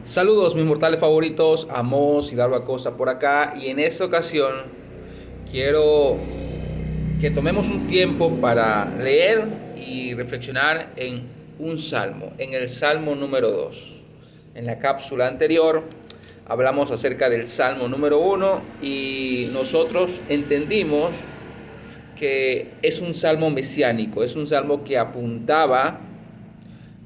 Saludos mis mortales favoritos, Amos y Dardo Acosta por acá, y en esta ocasión quiero que tomemos un tiempo para leer y reflexionar en un salmo, en el salmo número 2. En la cápsula anterior hablamos acerca del salmo número 1 y nosotros entendimos que es un salmo mesiánico, es un salmo que apuntaba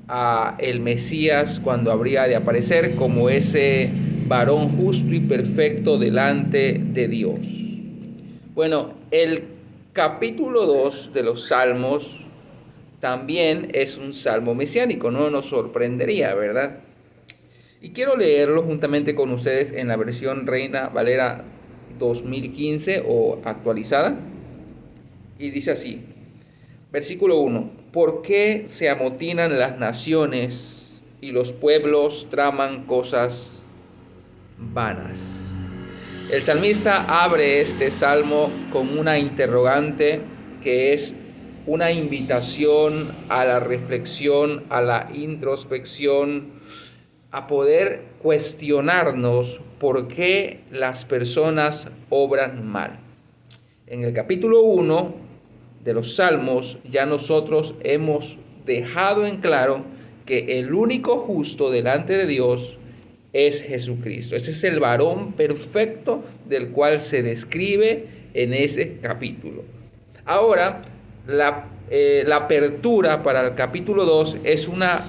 a el Mesías cuando habría de aparecer como ese varón justo y perfecto delante de Dios. Bueno, el capítulo 2 de los Salmos también es un salmo mesiánico, no nos sorprendería, ¿verdad? Y quiero leerlo juntamente con ustedes en la versión Reina Valera 2015 o actualizada. Y dice así: Versículo 1. ¿Por qué se amotinan las naciones y los pueblos traman cosas vanas? El salmista abre este salmo con una interrogante que es una invitación a la reflexión, a la introspección, a poder cuestionarnos por qué las personas obran mal. En el capítulo 1 de los Salmos ya nosotros hemos dejado en claro que el único justo delante de Dios es Jesucristo. Ese es el varón perfecto del cual se describe en ese capítulo. Ahora, la apertura para el capítulo 2 es una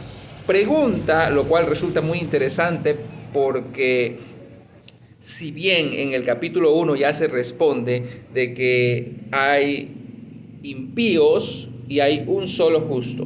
pregunta, lo cual resulta muy interesante porque si bien en el capítulo 1 ya se responde de que hay impíos y hay un solo justo,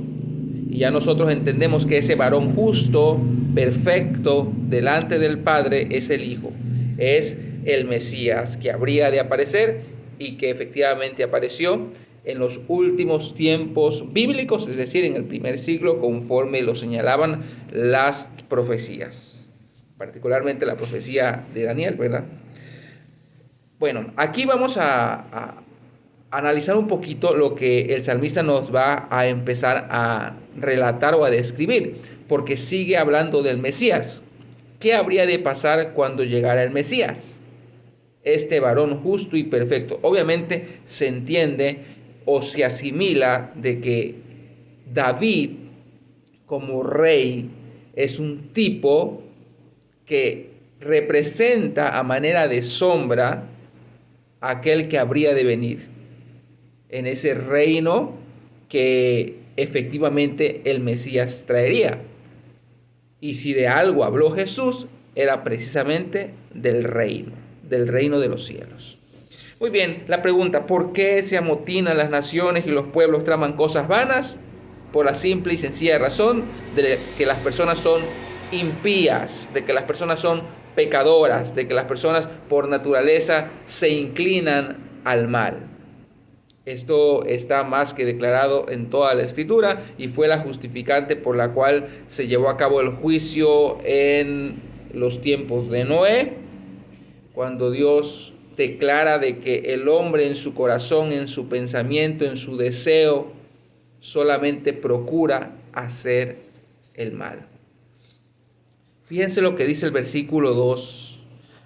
y ya nosotros entendemos que ese varón justo, perfecto, delante del Padre es el Hijo, es el Mesías que habría de aparecer y que efectivamente apareció en los últimos tiempos bíblicos, es decir, en el primer siglo, conforme lo señalaban las profecías, particularmente la profecía de Daniel, ¿verdad? Bueno, aquí vamos a analizar un poquito lo que el salmista nos va a empezar a relatar o a describir, porque sigue hablando del Mesías. ¿Qué habría de pasar cuando llegara el Mesías? Este varón justo y perfecto. Obviamente se entiende o se asimila de que David como rey es un tipo que representa a manera de sombra aquel que habría de venir en ese reino que efectivamente el Mesías traería. Y si de algo habló Jesús, era precisamente del reino de los cielos. Muy bien, la pregunta: ¿por qué se amotinan las naciones y los pueblos traman cosas vanas? Por la simple y sencilla razón de que las personas son impías, de que las personas son pecadoras, de que las personas por naturaleza se inclinan al mal. Esto está más que declarado en toda la Escritura y fue la justificante por la cual se llevó a cabo el juicio en los tiempos de Noé, cuando Dios declara de que el hombre en su corazón, en su pensamiento, en su deseo, solamente procura hacer el mal. Fíjense lo que dice el versículo 2,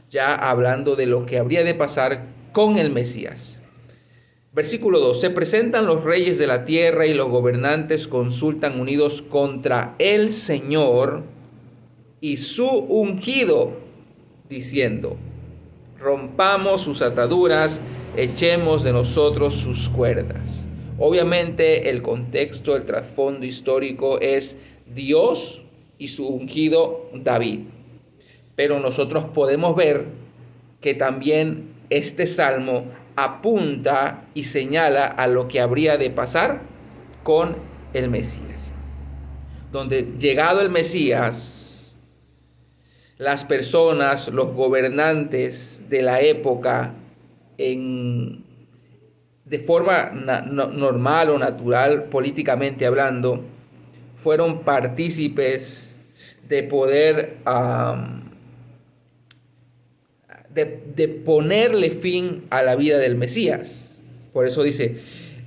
ya hablando de lo que habría de pasar con el Mesías. Versículo 2. Se presentan los reyes de la tierra y los gobernantes consultan unidos contra el Señor y su ungido, diciendo: rompamos sus ataduras, echemos de nosotros sus cuerdas. Obviamente el contexto, el trasfondo histórico es Dios y su ungido David. Pero nosotros podemos ver que también este salmo apunta y señala a lo que habría de pasar con el Mesías. Donde llegado el Mesías, las personas, los gobernantes de la época, de forma normal o natural, políticamente hablando, fueron partícipes de poder de ponerle fin a la vida del Mesías. Por eso dice: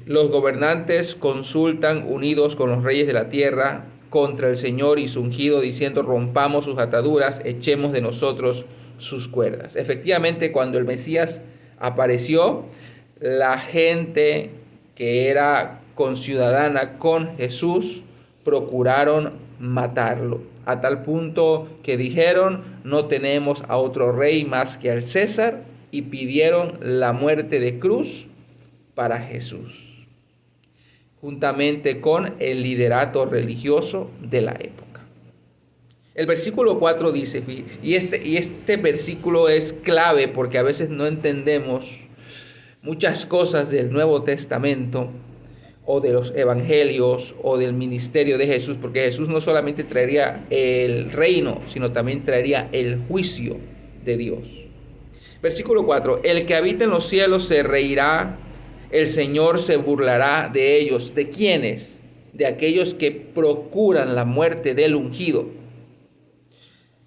los gobernantes consultan unidos con los reyes de la tierra contra el Señor y su ungido, diciendo: rompamos sus ataduras, echemos de nosotros sus cuerdas. Efectivamente, cuando el Mesías apareció, la gente que era conciudadana con Jesús procuraron matarlo, a tal punto que dijeron: no tenemos a otro rey más que al César, y pidieron la muerte de cruz para Jesús, juntamente con el liderato religioso de la época. El versículo 4 dice, y este versículo es clave porque a veces no entendemos muchas cosas del Nuevo Testamento o de los evangelios o del ministerio de Jesús, porque Jesús no solamente traería el reino, sino también traería el juicio de Dios. Versículo 4, el que habita en los cielos se reirá, el Señor se burlará de ellos. ¿De quiénes? De aquellos que procuran la muerte del ungido.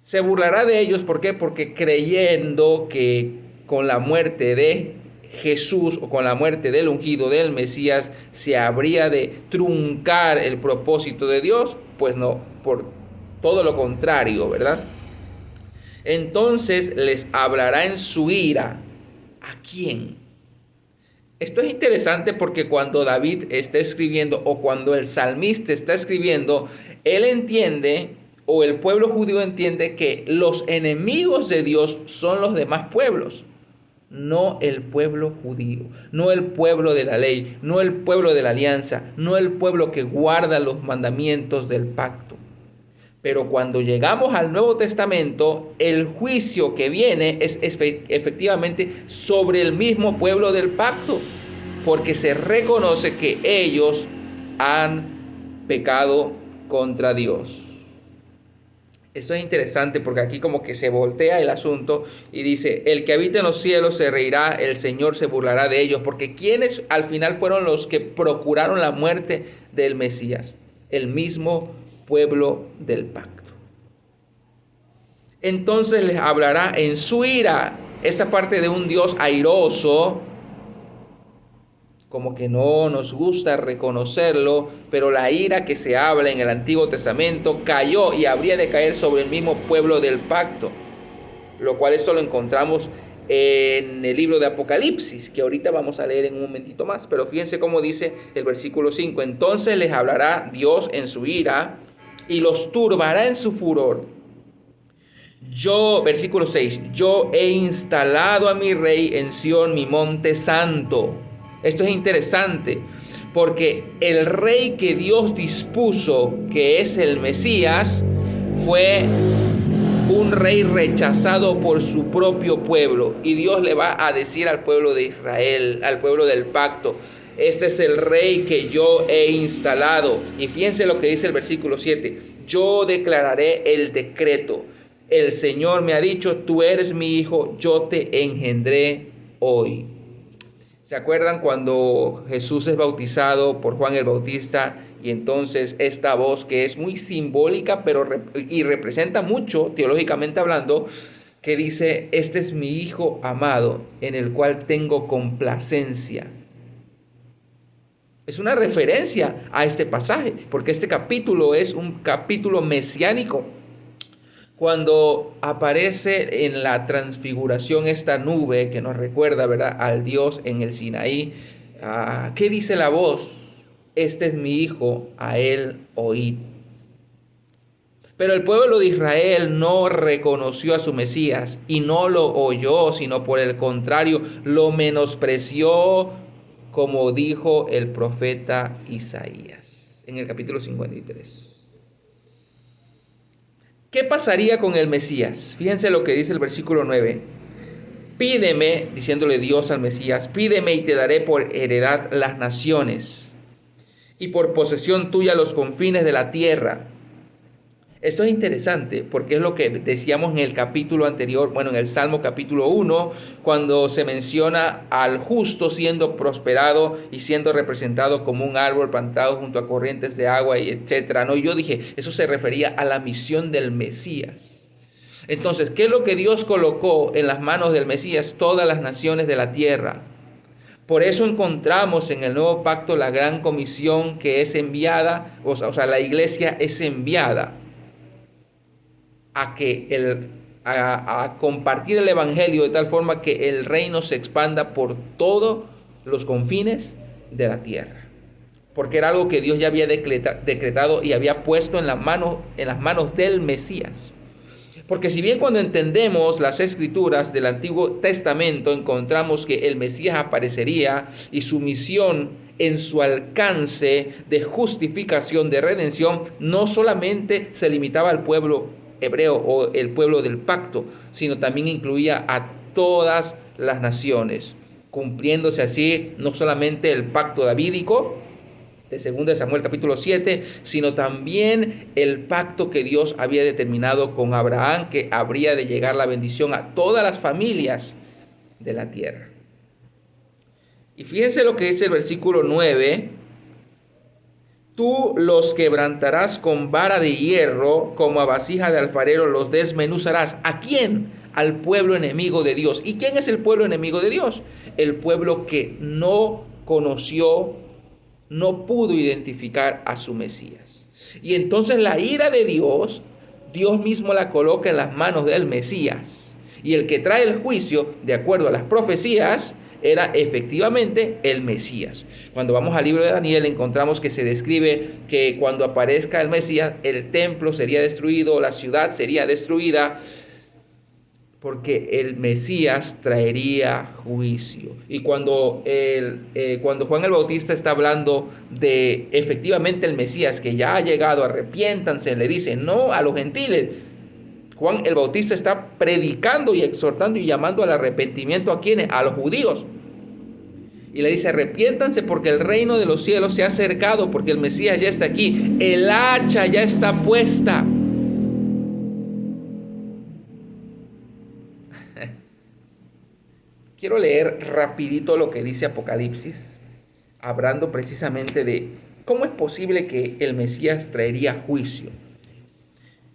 Se burlará de ellos, ¿por qué? Porque creyendo que con la muerte de Jesús o con la muerte del ungido, del Mesías, se habría de truncar el propósito de Dios, pues no, por todo lo contrario, ¿verdad? Entonces les hablará en su ira. ¿A quién? Esto es interesante porque cuando David está escribiendo o cuando el salmista está escribiendo, él entiende, o el pueblo judío entiende, que los enemigos de Dios son los demás pueblos. No el pueblo judío, no el pueblo de la ley, no el pueblo de la alianza, no el pueblo que guarda los mandamientos del pacto. Pero cuando llegamos al Nuevo Testamento, el juicio que viene es efectivamente sobre el mismo pueblo del pacto, porque se reconoce que ellos han pecado contra Dios. Esto es interesante porque aquí como que se voltea el asunto y dice: el que habita en los cielos se reirá, el Señor se burlará de ellos, porque ¿quiénes al final fueron los que procuraron la muerte del Mesías? El mismo pueblo del pacto. Entonces les hablará en su ira. Esta parte de un Dios airoso, como que no nos gusta reconocerlo, pero la ira que se habla en el Antiguo Testamento cayó y habría de caer sobre el mismo pueblo del pacto, lo cual esto lo encontramos en el libro de Apocalipsis, que ahorita vamos a leer en un momentito más. Pero fíjense cómo dice el versículo 5: entonces les hablará Dios en su ira y los turbará en su furor. Versículo 6, yo he instalado a mi rey en Sión, mi monte santo. Esto es interesante porque el rey que Dios dispuso, que es el Mesías, fue un rey rechazado por su propio pueblo. Y Dios le va a decir al pueblo de Israel, al pueblo del pacto: este es el rey que yo he instalado. Y fíjense lo que dice el versículo 7. Yo declararé el decreto. El Señor me ha dicho: tú eres mi hijo, yo te engendré hoy. ¿Se acuerdan cuando Jesús es bautizado por Juan el Bautista? Y entonces esta voz, que es muy simbólica y representa mucho teológicamente hablando, que dice: este es mi hijo amado, en el cual tengo complacencia. Es una referencia a este pasaje, porque este capítulo es un capítulo mesiánico. Cuando aparece en la transfiguración esta nube que nos recuerda, ¿verdad?, al Dios en el Sinaí, ¿qué dice la voz? Este es mi hijo, a él oíd. Pero el pueblo de Israel no reconoció a su Mesías y no lo oyó, sino por el contrario, lo menospreció, como dijo el profeta Isaías en el capítulo 53. ¿Qué pasaría con el Mesías? Fíjense lo que dice el versículo 9. Pídeme, diciéndole Dios al Mesías, pídeme y te daré por heredad las naciones y por posesión tuya los confines de la tierra. Esto es interesante porque es lo que decíamos en el capítulo anterior, en el Salmo capítulo 1, cuando se menciona al justo siendo prosperado y siendo representado como un árbol plantado junto a corrientes de agua, y etcétera, ¿no? Y yo dije, eso se refería a la misión del Mesías. Entonces, ¿qué es lo que Dios colocó en las manos del Mesías? Todas las naciones de la tierra. Por eso encontramos en el nuevo pacto la gran comisión que es enviada, o sea, la iglesia es enviada a compartir el evangelio de tal forma que el reino se expanda por todos los confines de la tierra. Porque era algo que Dios ya había decretado y había puesto en las manos del Mesías. Porque si bien cuando entendemos las escrituras del Antiguo Testamento encontramos que el Mesías aparecería y su misión en su alcance de justificación, de redención, no solamente se limitaba al pueblo hebreo o el pueblo del pacto, sino también incluía a todas las naciones, cumpliéndose así no solamente el pacto davídico de 2 Samuel capítulo 7, sino también el pacto que Dios había determinado con Abraham, que habría de llegar la bendición a todas las familias de la tierra. Y fíjense lo que dice el versículo 9: tú los quebrantarás con vara de hierro, como a vasija de alfarero los desmenuzarás. ¿A quién? Al pueblo enemigo de Dios. ¿Y quién es el pueblo enemigo de Dios? El pueblo que no conoció, no pudo identificar a su Mesías. Y entonces la ira de Dios, Dios mismo la coloca en las manos del Mesías. Y el que trae el juicio, de acuerdo a las profecías, era efectivamente el Mesías. Cuando vamos al libro de Daniel encontramos que se describe que cuando aparezca el Mesías, el templo sería destruido, la ciudad sería destruida, porque el Mesías traería juicio. Y cuando Juan el Bautista está hablando de efectivamente el Mesías que ya ha llegado, arrepiéntanse, le dice no a los gentiles. Juan el Bautista está predicando y exhortando y llamando al arrepentimiento. ¿A quiénes? A los judíos. Y le dice: arrepiéntanse porque el reino de los cielos se ha acercado, porque el Mesías ya está aquí, el hacha ya está puesta. Quiero leer rapidito lo que dice Apocalipsis, hablando precisamente de cómo es posible que el Mesías traería juicio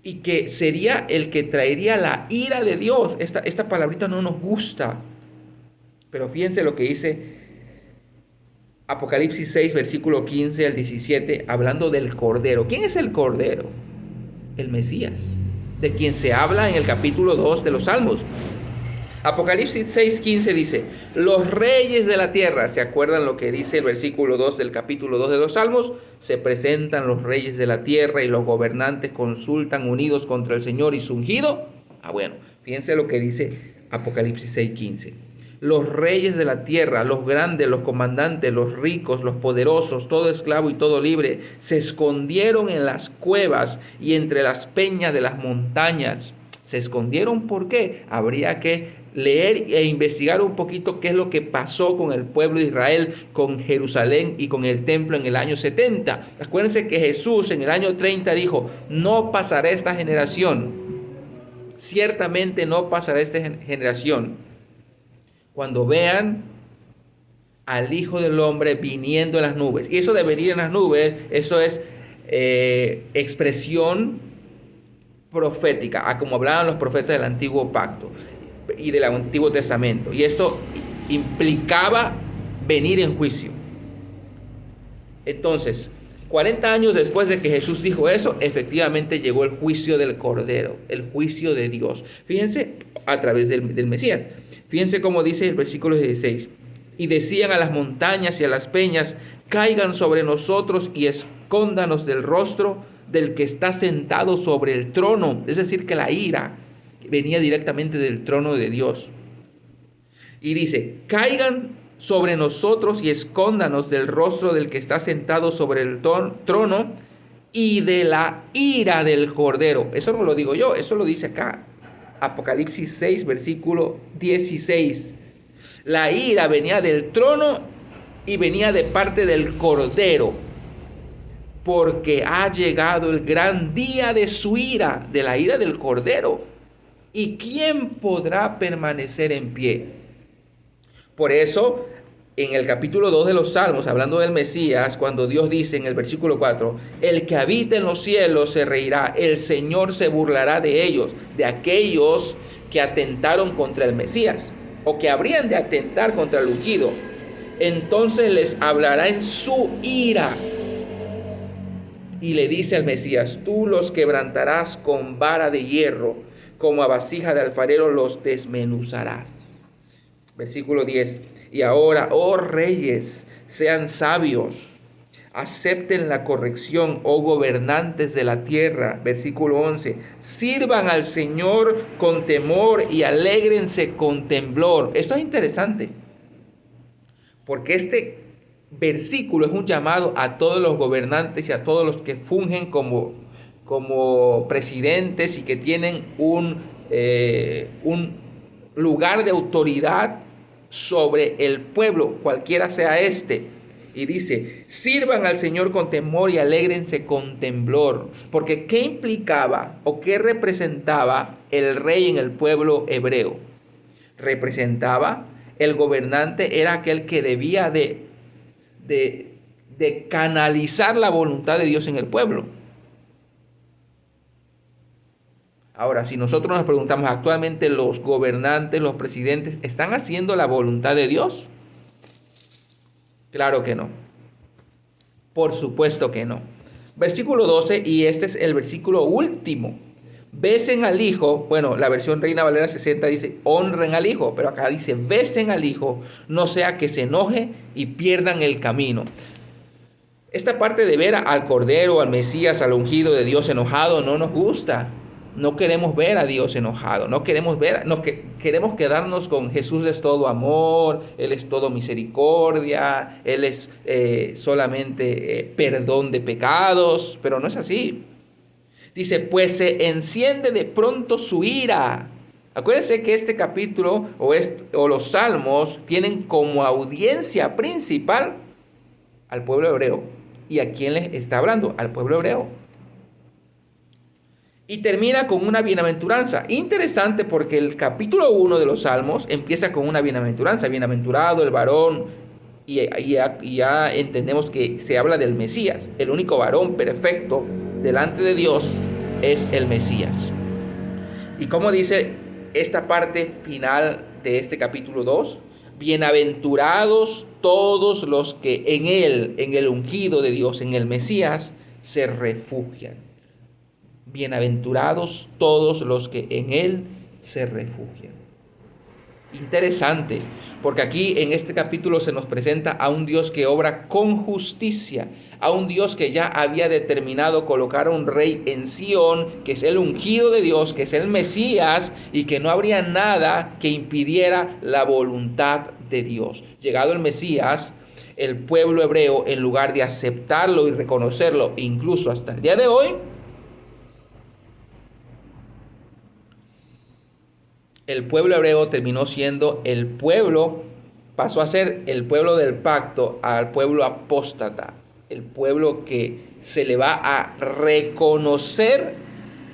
y que sería el que traería la ira de Dios. Esta palabrita no nos gusta, pero fíjense lo que dice Apocalipsis 6, versículo 15 al 17, hablando del Cordero. ¿Quién es el Cordero? El Mesías, de quien se habla en el capítulo 2 de los Salmos. Apocalipsis 6:15 dice: los reyes de la tierra, ¿se acuerdan lo que dice el versículo 2 del capítulo 2 de los Salmos? Se presentan los reyes de la tierra y los gobernantes consultan unidos contra el Señor y su ungido. Bueno, fíjense lo que dice Apocalipsis 6:15. Los reyes de la tierra, los grandes, los comandantes, los ricos, los poderosos, todo esclavo y todo libre, se escondieron en las cuevas y entre las peñas de las montañas. ¿Se escondieron por qué? Habría que leer e investigar un poquito qué es lo que pasó con el pueblo de Israel, con Jerusalén y con el templo en el año 70. Acuérdense que Jesús en el año 30 dijo: no pasará esta generación. Ciertamente no pasará esta generación. Cuando vean al Hijo del Hombre viniendo en las nubes. Y eso de venir en las nubes, eso es expresión profética, a como hablaban los profetas del Antiguo Pacto y del Antiguo Testamento. Y esto implicaba venir en juicio. Entonces, 40 años después de que Jesús dijo eso, efectivamente llegó el juicio del Cordero, el juicio de Dios. Fíjense, a través del Mesías. Fíjense cómo dice el versículo 16. Y decían a las montañas y a las peñas: caigan sobre nosotros y escóndanos del rostro del que está sentado sobre el trono. Es decir, que la ira venía directamente del trono de Dios. Y dice: caigan sobre nosotros y escóndanos del rostro del que está sentado sobre el trono y de la ira del Cordero. Eso no lo digo yo, eso lo dice acá Apocalipsis 6, versículo 16. La ira venía del trono y venía de parte del Cordero, porque ha llegado el gran día de su ira, de la ira del Cordero. ¿Y quién podrá permanecer en pie? Por eso, en el capítulo 2 de los Salmos, hablando del Mesías, cuando Dios dice en el versículo 4, el que habita en los cielos se reirá, el Señor se burlará de ellos, de aquellos que atentaron contra el Mesías, o que habrían de atentar contra el ungido. Entonces les hablará en su ira. Y le dice al Mesías: tú los quebrantarás con vara de hierro, como a vasija de alfarero los desmenuzarás. Versículo 10. Y ahora, oh reyes, sean sabios, acepten la corrección, oh gobernantes de la tierra. Versículo 11. Sirvan al Señor con temor y alégrense con temblor. Esto es interesante, porque este versículo es un llamado a todos los gobernantes y a todos los que fungen como presidentes y que tienen un lugar de autoridad sobre el pueblo, cualquiera sea este. Y dice: sirvan al Señor con temor y alégrense con temblor. Porque ¿qué implicaba o qué representaba el rey en el pueblo hebreo? Representaba, el gobernante era aquel que debía de canalizar la voluntad de Dios en el pueblo. Ahora, si nosotros nos preguntamos, ¿actualmente los gobernantes, los presidentes, están haciendo la voluntad de Dios? Claro que no. Por supuesto que no. Versículo 12, y este es el versículo último. Besen al Hijo. Bueno, la versión Reina Valera 60 dice: honren al Hijo, pero acá dice: besen al Hijo, no sea que se enoje y pierdan el camino. Esta parte de ver al Cordero, al Mesías, al ungido de Dios enojado no nos gusta. No queremos ver a Dios enojado, no queremos queremos quedarnos con: Jesús es todo amor, Él es todo misericordia, Él es solamente perdón de pecados, pero no es así. Dice: pues se enciende de pronto su ira. Acuérdense que este capítulo o los salmos tienen como audiencia principal al pueblo hebreo. ¿Y a quién les está hablando? Al pueblo hebreo. Y termina con una bienaventuranza. Interesante, porque el capítulo 1 de los Salmos empieza con una bienaventuranza. Bienaventurado el varón. Y ya entendemos que se habla del Mesías. El único varón perfecto delante de Dios es el Mesías. Y como dice esta parte final de este capítulo 2, bienaventurados todos los que en Él, en el ungido de Dios, en el Mesías, se refugian. Bienaventurados todos los que en Él se refugian. Interesante, porque aquí en este capítulo se nos presenta a un Dios que obra con justicia, a un Dios que ya había determinado colocar a un rey en Sión, que es el ungido de Dios, que es el Mesías, y que no habría nada que impidiera la voluntad de Dios. Llegado el Mesías, el pueblo hebreo, en lugar de aceptarlo y reconocerlo, incluso hasta el día de hoy, el pueblo hebreo terminó siendo pasó a ser el pueblo del pacto, al pueblo apóstata, el pueblo que se le va a reconocer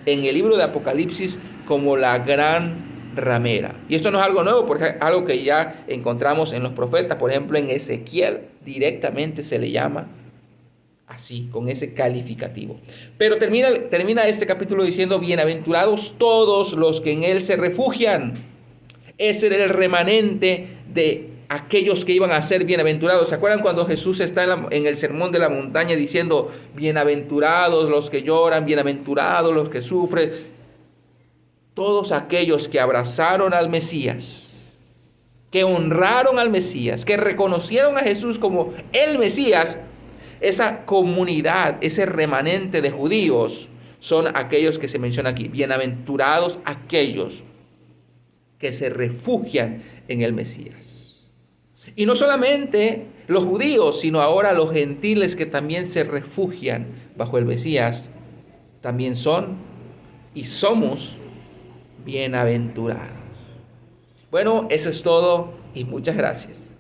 en el libro de Apocalipsis como la gran ramera. Y esto no es algo nuevo, porque es algo que ya encontramos en los profetas. Por ejemplo, en Ezequiel directamente se le llama así, con ese calificativo. Pero termina este capítulo diciendo: bienaventurados todos los que en Él se refugian. Ese era el remanente de aquellos que iban a ser bienaventurados. ¿Se acuerdan cuando Jesús está en el sermón de la montaña diciendo: bienaventurados los que lloran, bienaventurados los que sufren? Todos aquellos que abrazaron al Mesías, que honraron al Mesías, que reconocieron a Jesús como el Mesías, esa comunidad, ese remanente de judíos, son aquellos que se menciona aquí. Bienaventurados aquellos que se refugian en el Mesías. Y no solamente los judíos, sino ahora los gentiles que también se refugian bajo el Mesías, también son y somos bienaventurados. Bueno, eso es todo y muchas gracias.